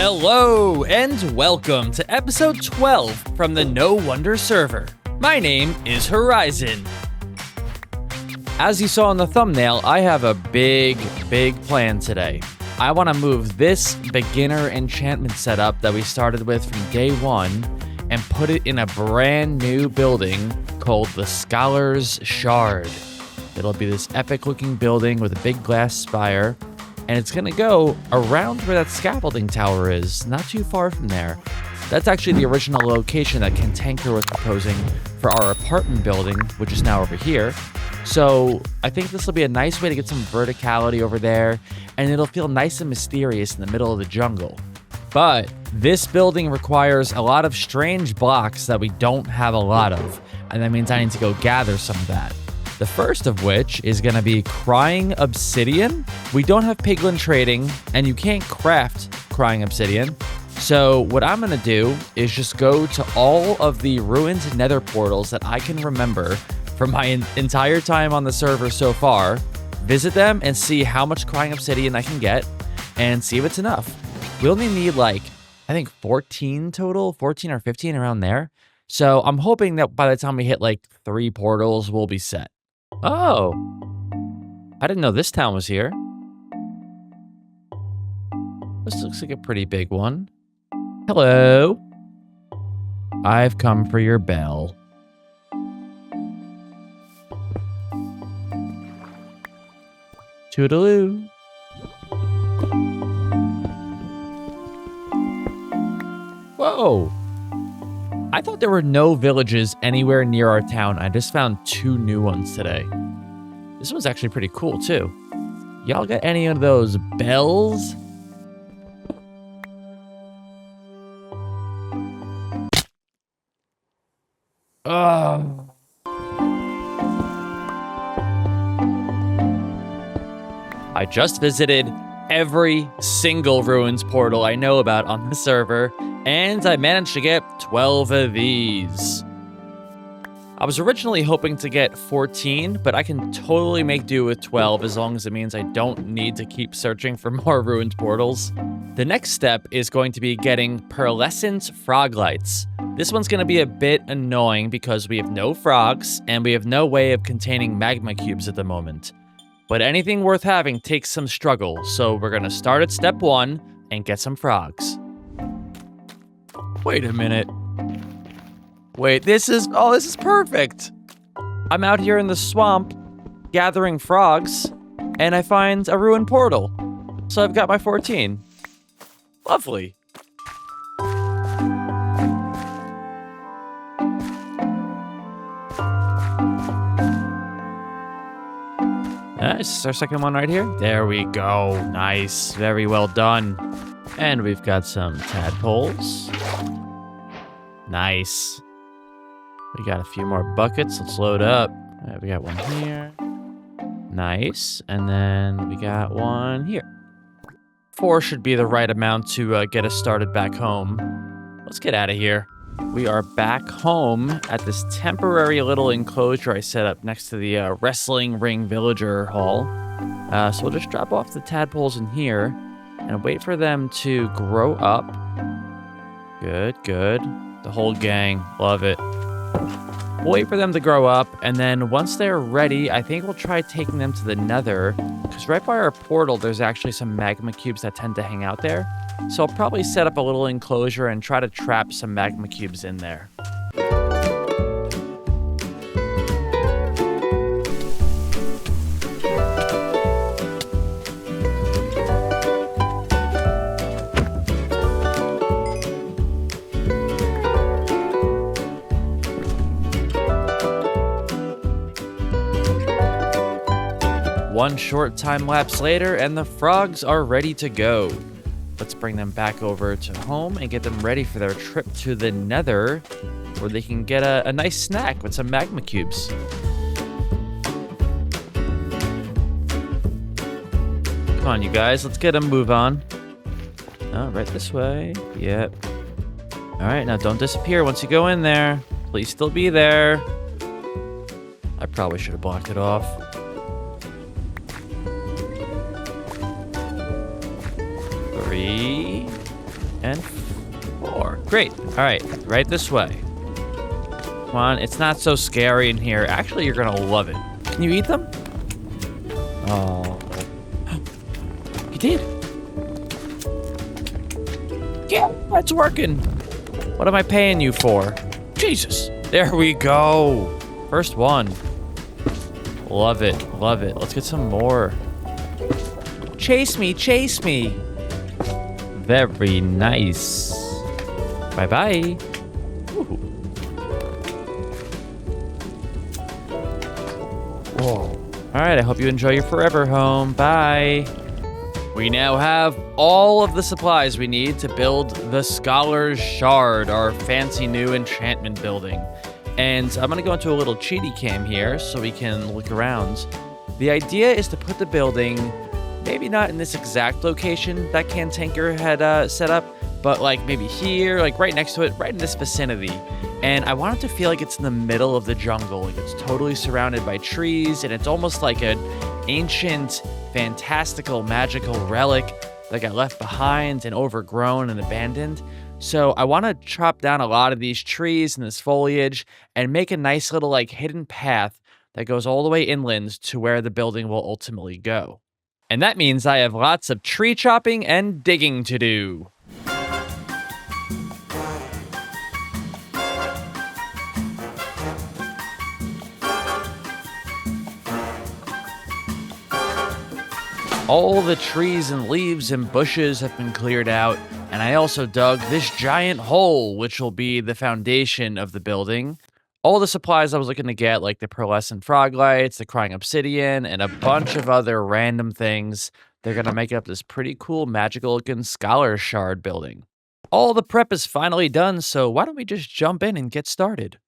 Hello and welcome to episode 12 from the knowwonder server. My name is HoriZen. As you saw in the thumbnail, I have a big plan today. I want to move this beginner enchantment setup that we started with from day one and put it in a brand new building called the Scholar's Shard. It'll be this epic looking building with a big glass spire, and it's going to go around where that scaffolding tower is, not too far from there. That's actually the original location that Cantanker was proposing for our apartment building, which is now over here. So I think this will be a nice way to get some verticality over there, and it'll feel nice and mysterious in the middle of the jungle. But this building requires a lot of strange blocks that we don't have a lot of, and that means I need to go gather some of that. The first of which is going to be crying obsidian. We don't have piglin trading, and you can't craft crying obsidian. So what I'm going to do is just go to all of the ruined nether portals that I can remember from my entire time on the server so far, visit them and see how much crying obsidian I can get, and see if it's enough. We only need I think 14 total, 14 or 15 around there. So I'm hoping that by the time we hit 3 portals, we'll be set. Oh, I didn't know this town was here. This looks like a pretty big one. Hello. I've come for your bell. Toodaloo. Whoa. I thought there were no villages anywhere near our town. I just found 2 new ones today. This one's actually pretty cool, too. Y'all got any of those bells? Oh. I just visited every single ruins portal I know about on the server, and I managed to get 12 of these. I was originally hoping to get 14, but I can totally make do with 12 as long as it means I don't need to keep searching for more ruined portals. The next step is going to be getting pearlescent frog lights. This one's going to be a bit annoying because we have no frogs and we have no way of containing magma cubes at the moment. But anything worth having takes some struggle, so we're going to start at step 1 and get some frogs. Wait a minute. Wait, this is perfect. I'm out here in the swamp gathering frogs, and I find a ruined portal. So I've got my 14. Lovely. This is our second one right here. There we go. Nice. Very well done. And we've got some tadpoles. Nice. We got a few more buckets. Let's load up. We got one here. Nice. And then we got one here. 4 should be the right amount to get us started back home. Let's get out of here. We are back home at this temporary little enclosure I set up next to the wrestling ring villager hall. So we'll just drop off the tadpoles in here and wait for them to grow up. Good. The whole gang. Love it. We'll wait for them to grow up, and then once they're ready, I think we'll try taking them to the nether, because right by our portal, there's actually some magma cubes that tend to hang out there. So I'll probably set up a little enclosure and try to trap some magma cubes in there. One short time lapse later, and the frogs are ready to go. Let's bring them back over to home and get them ready for their trip to the nether, where they can get a nice snack with some magma cubes. Come on, you guys, let's get a move on. Oh, right this way. Yep. All right, now don't disappear once you go in there. Please still be there. I probably should have blocked it off. and 4. Great. All right, right this way. Come on, it's not so scary in here. Actually, you're gonna love it. Can you eat them? Oh. You did. Yeah, it's working. What am I paying you for? Jesus. There we go. First one. Love it. Love it. Let's get some more. Chase me. Chase me. Very nice. Bye-bye. Whoa. All right, I hope you enjoy your forever home. Bye. We now have all of the supplies we need to build the Scholar's Shard, our fancy new enchantment building. And I'm going to go into a little cheaty cam here so we can look around. The idea is to put the building, maybe not in this exact location that Cantanker had set up, but like maybe here, like right next to it, right in this vicinity. And I want it to feel like it's in the middle of the jungle. Like it's totally surrounded by trees, and it's almost like an ancient, fantastical, magical relic that got left behind and overgrown and abandoned. So I want to chop down a lot of these trees and this foliage and make a nice little like hidden path that goes all the way inland to where the building will ultimately go. And that means I have lots of tree chopping and digging to do. All the trees and leaves and bushes have been cleared out, and I also dug this giant hole, which will be the foundation of the building. All the supplies I was looking to get, like the pearlescent frog lights, the crying obsidian, and a bunch of other random things, they're going to make up this pretty cool magical-looking Scholar's Shard building. All the prep is finally done, so why don't we just jump in and get started?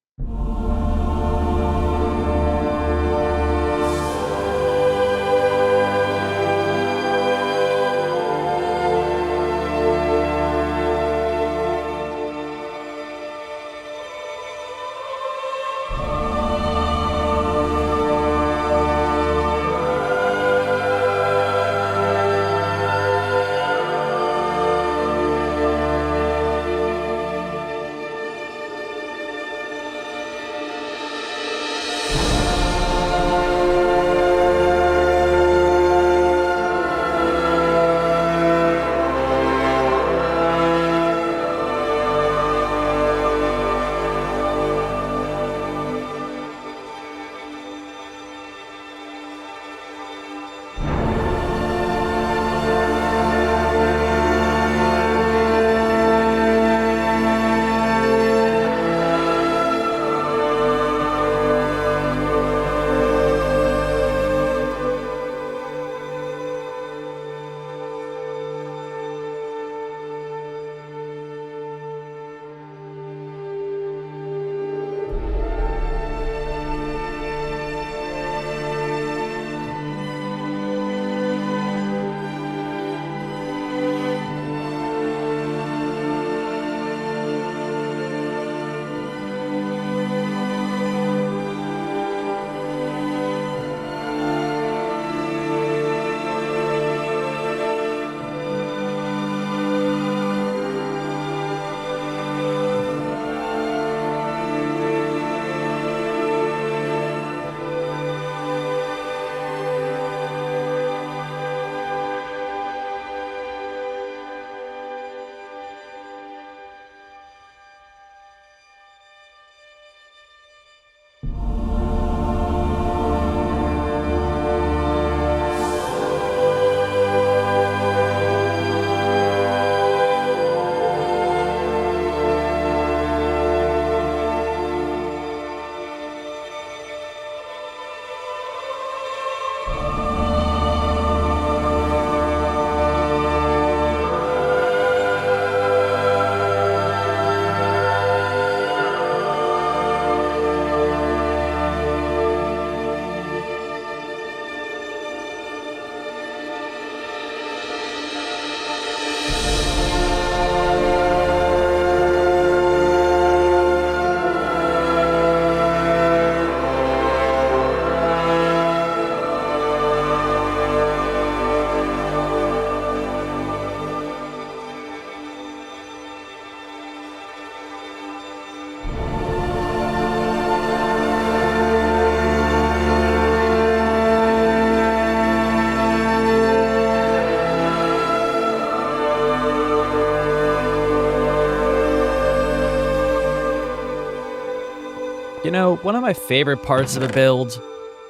You know, one of my favorite parts of a build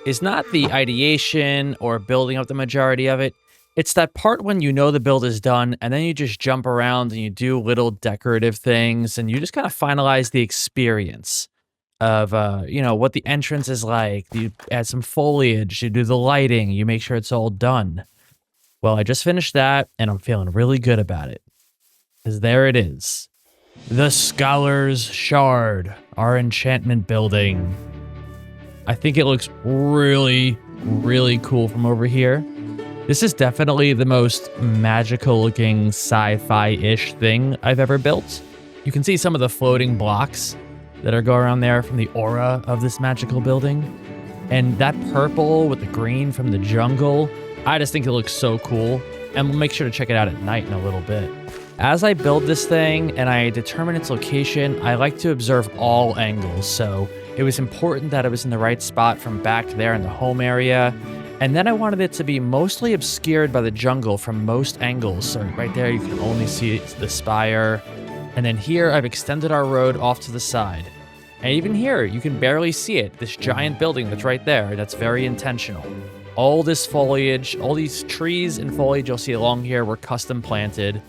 is not the ideation or building up the majority of it. It's that part when you know the build is done and then you just jump around and you do little decorative things and you just kind of finalize the experience of what the entrance is like. You add some foliage, you do the lighting, you make sure it's all done. Well, I just finished that and I'm feeling really good about it. Because there it is. The Scholar's Shard, our enchantment building. I think it looks really, really cool from over here. This is definitely the most magical looking sci-fi-ish thing I've ever built. You can see some of the floating blocks that are going around there from the aura of this magical building. And that purple with the green from the jungle, I just think it looks so cool. And we'll make sure to check it out at night in a little bit. As I build this thing and I determine its location, I like to observe all angles. So it was important that it was in the right spot from back there in the home area. And then I wanted it to be mostly obscured by the jungle from most angles. So right there, you can only see the spire. And then here, I've extended our road off to the side. And even here, you can barely see it. This giant building that's right there, that's very intentional. All this foliage, all these trees and foliage you'll see along here were custom planted.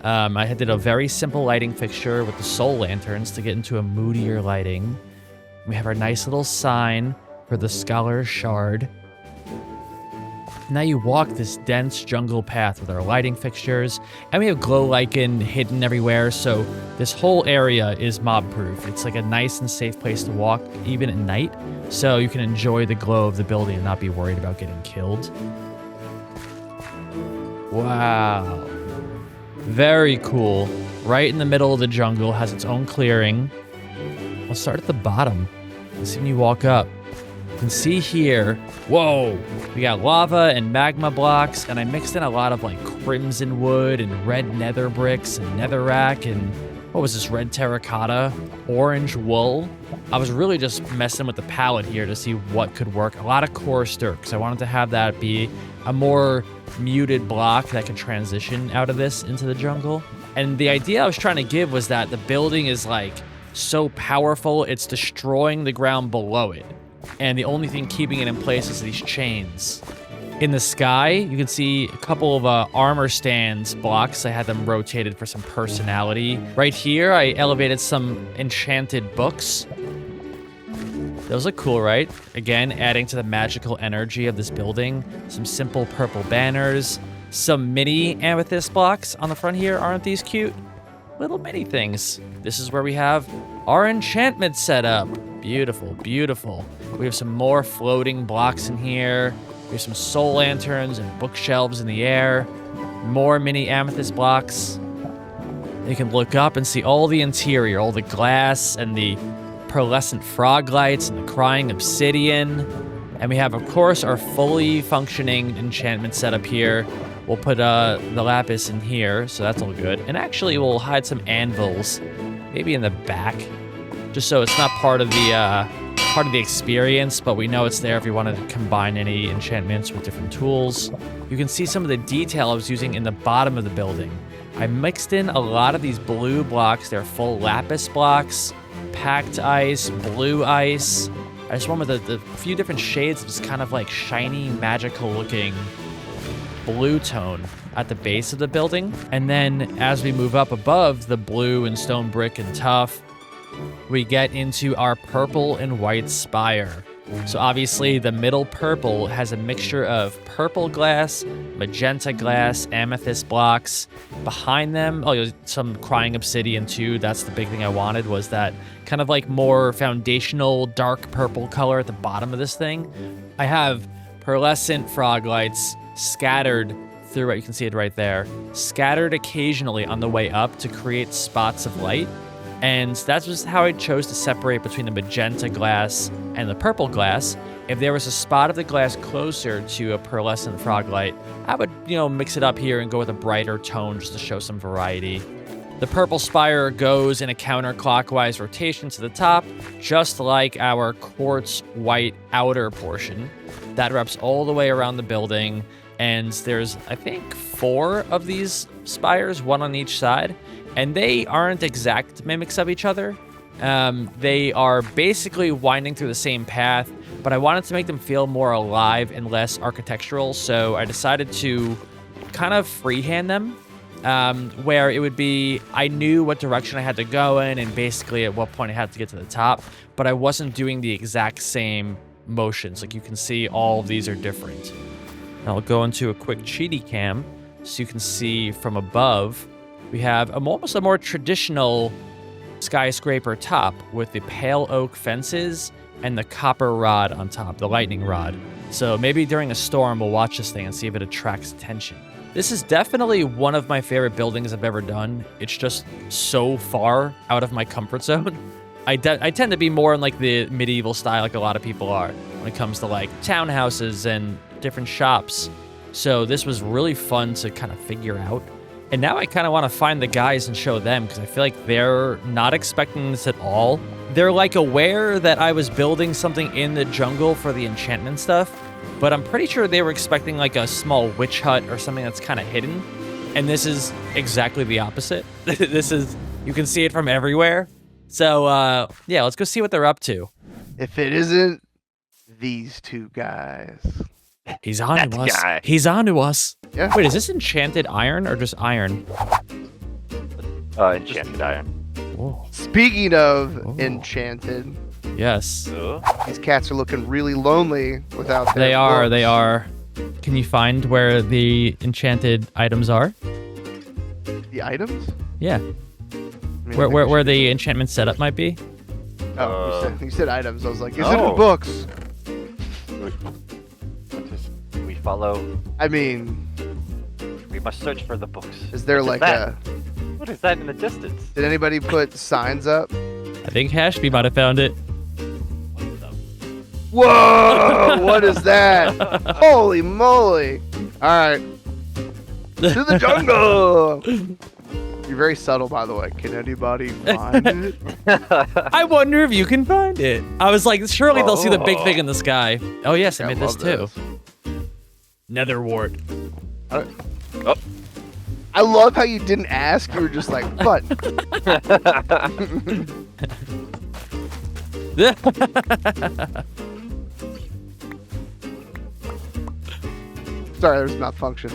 I did a very simple lighting fixture with the soul lanterns to get into a moodier lighting. We have our nice little sign for the Scholar's Shard. Now you walk this dense jungle path with our lighting fixtures, and we have glow lichen hidden everywhere, so this whole area is mob-proof. It's like a nice and safe place to walk, even at night, so you can enjoy the glow of the building and not be worried about getting killed. Wow. Very cool. Right in the middle of the jungle, has its own clearing. I'll start at the bottom. Let's see when you walk up. You can see here, whoa, we got lava and magma blocks, and I mixed in a lot of like crimson wood and red nether bricks and netherrack and what was this, red terracotta, orange wool. I was really just messing with the palette here to see what could work. A lot of coarse dirt, because I wanted to have that be a more muted block that could transition out of this into the jungle. And the idea I was trying to give was that the building is like so powerful, it's destroying the ground below it. And the only thing keeping it in place is these chains. In the sky, you can see a couple of armor stands blocks. I had them rotated for some personality. Right here, I elevated some enchanted books. Those look cool, right? Again, adding to the magical energy of this building. Some simple purple banners. Some mini amethyst blocks on the front here. Aren't these cute? Little mini things. This is where we have our enchantment setup. Beautiful, beautiful. We have some more floating blocks in here. We have some soul lanterns and bookshelves in the air. More mini amethyst blocks. You can look up and see all the interior, all the glass and the pearlescent frog lights and the crying obsidian. And we have, of course, our fully functioning enchantment setup here. We'll put the lapis in here, so that's all good. And actually, we'll hide some anvils, maybe in the back, just so it's not part of the experience, but we know it's there if we want to combine any enchantments with different tools. You can see some of the detail I was using in the bottom of the building. I mixed in a lot of these blue blocks. They're full lapis blocks, packed ice, blue ice. I just went with the few different shades of this kind of like shiny, magical looking blue tone at the base of the building. And then as we move up above the blue and stone brick and tuff, we get into our purple and white spire. So obviously the middle purple has a mixture of purple glass, magenta glass, amethyst blocks. Behind them, some crying obsidian too. That's the big thing I wanted, was that kind of like more foundational dark purple color at the bottom of this thing. I have pearlescent frog lights scattered throughout. You can see it right there. Scattered occasionally on the way up to create spots of light. And that's just how I chose to separate between the magenta glass and the purple glass. If there was a spot of the glass closer to a pearlescent frog light, I would, mix it up here and go with a brighter tone just to show some variety. The purple spire goes in a counterclockwise rotation to the top, just like our quartz white outer portion. That wraps all the way around the building, and there's, I think, 4 of these spires, one on each side. And they aren't exact mimics of each other. They are basically winding through the same path, but I wanted to make them feel more alive and less architectural, so I decided to kind of freehand them, where it would be, I knew what direction I had to go in and basically at what point I had to get to the top, but I wasn't doing the exact same motions. Like you can see, all of these are different. I'll go into a quick cheaty cam so you can see from above. We have almost a more traditional skyscraper top with the pale oak fences and the copper rod on top, the lightning rod. So maybe during a storm, we'll watch this thing and see if it attracts attention. This is definitely one of my favorite buildings I've ever done. It's just so far out of my comfort zone. I tend to be more in like the medieval style, like a lot of people are, when it comes to like townhouses and different shops. So this was really fun to kind of figure out. And now I kind of want to find the guys and show them, because I feel like they're not expecting this at all. They're like aware that I was building something in the jungle for the enchantment stuff, but I'm pretty sure they were expecting like a small witch hut or something that's kind of hidden. And this is exactly the opposite. This is, you can see it from everywhere. So yeah, let's go see what they're up to. If it isn't these two guys. He's on to us. He's on to us. Yeah. Wait, is this enchanted iron or just iron? Enchanted iron. Whoa. Speaking of enchanted, Yes. these cats are looking really lonely without their They are, books. they are. Can you find where the enchanted items are? The items? Yeah. I mean, Where the enchantment setup might be? Oh, you said items. I was like, is it No. in books? We follow. I mean, We must search for the books. is there What is like that? a... What is that in the distance? Did anybody put signs up? I think Hashby might have found it. Whoa! What is that? Holy moly! All right, to the jungle. You're very subtle, by the way. Can anybody find it? I wonder if you can find it. I was like, surely they'll see the big thing in the sky. Oh yes, I made this too. Netherwart. I love how you didn't ask. You were just like, but. Sorry, there's malfunction.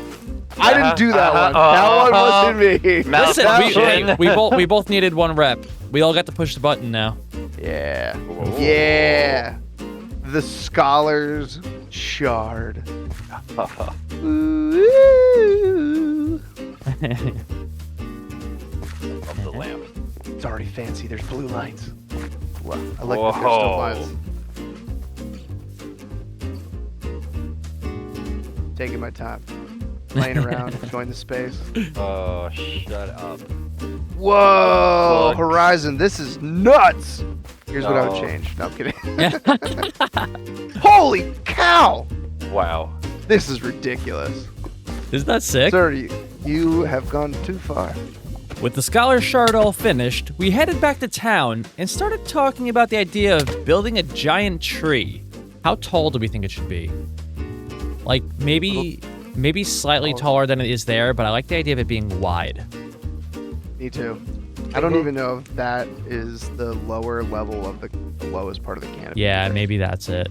I didn't do that one. That one wasn't me. Listen, Malfunction. we both needed one rep. We all got to push the button now. Yeah. Yeah. The Scholar's Shard. Ooh. Of the lamp. It's already fancy. There's blue lights. Wow. I like the crystal lights. Taking my time. Playing around, enjoying the space. Oh, shut up. Whoa, Fuck. HoriZen, this is nuts. Here's what I would No. change. No, I'm kidding. Holy cow! Wow. This is ridiculous. Isn't that sick? Sir, you have gone too far. With the Scholar's Shard all finished, we headed back to town and started talking about the idea of building a giant tree. How tall do we think it should be? Like, maybe slightly taller than it is there, but I like the idea of it being wide. Me too. I don't even know if that is the lower level of the lowest part of the canopy. Yeah, maybe that's it.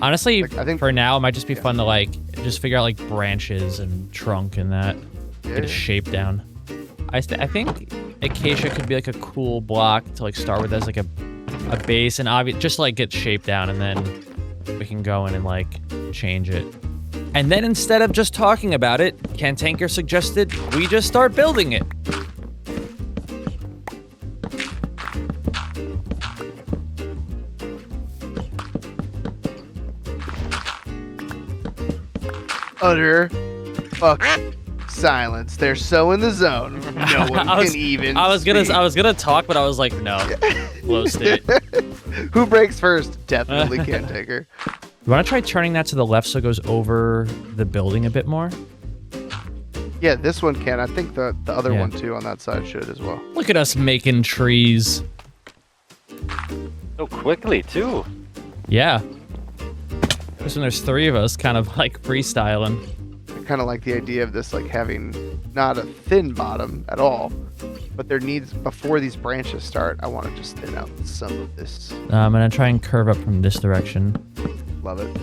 Honestly, Like, I think- for now, it might just be fun to, like, just figure out, like, branches and trunk and that. Get a shape down. I think acacia could be, like, a cool block to, like, start with as, like, a base and just, like, get shape down, and then we can go in and, like, change it. And then instead of just talking about it, Cantanker suggested we just start building it. Utter fuck silence. They're so in the zone. No one can even. I was speak. gonna talk, but I was like, no. Flow state. Who breaks first? Definitely Cantanker. You want to try turning that to the left so it goes over the building a bit more? Yeah, this one can. I think the other Yeah. one too on that side should as well. Look at us making trees. So quickly, too. Yeah. Just when there's three of us kind of like freestyling. I kind of like the idea of this like having not a thin bottom at all, But there needs, before these branches start, I want to just thin out some of this. I'm gonna try and curve up from this direction. Love it.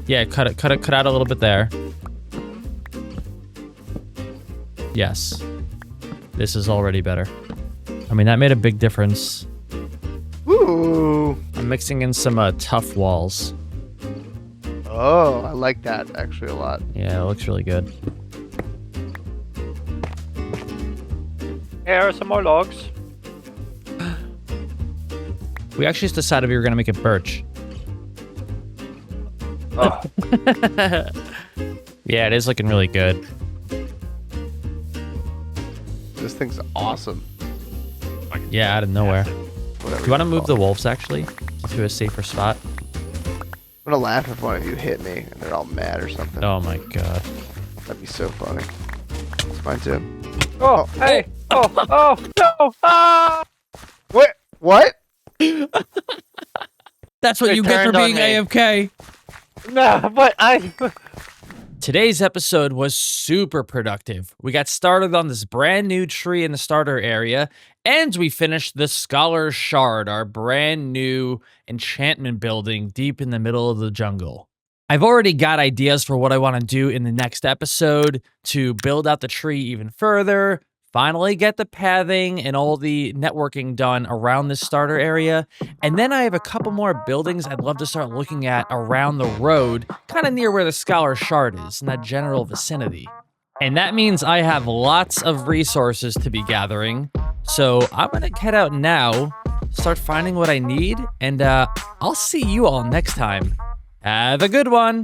Yeah, cut out a little bit there. Yes. This is already better. I mean, that made a big difference. Ooh. I'm mixing in some tough walls. Oh, I like that actually a lot. Yeah, it looks really good. Here are some more logs. We actually just decided we were gonna make it birch. Oh, Yeah, it is looking really good. This thing's awesome. Yeah, out of nowhere. Whatever. Do you want to call move it. the wolves actually to a safer spot? I'm gonna laugh if one of you hit me and they're all mad or something. Oh my god. That'd be so funny. It's mine too. oh, hey, oh, oh, no, ah! What? What? That's what They you get for turned on being me. AFK. No, but I. Today's episode was super productive. We got started on this brand new tree in the starter area, and we finished the Scholar's Shard, our brand new enchantment building deep in the middle of the jungle. I've already got ideas for what I want to do in the next episode to build out the tree even further, finally get the pathing and all the networking done around this starter area. And then I have a couple more buildings I'd love to start looking at around the road, kind of near where the Scholar's Shard is, in that general vicinity. And that means I have lots of resources to be gathering. So I'm going to head out now, start finding what I need, and I'll see you all next time. Have a good one.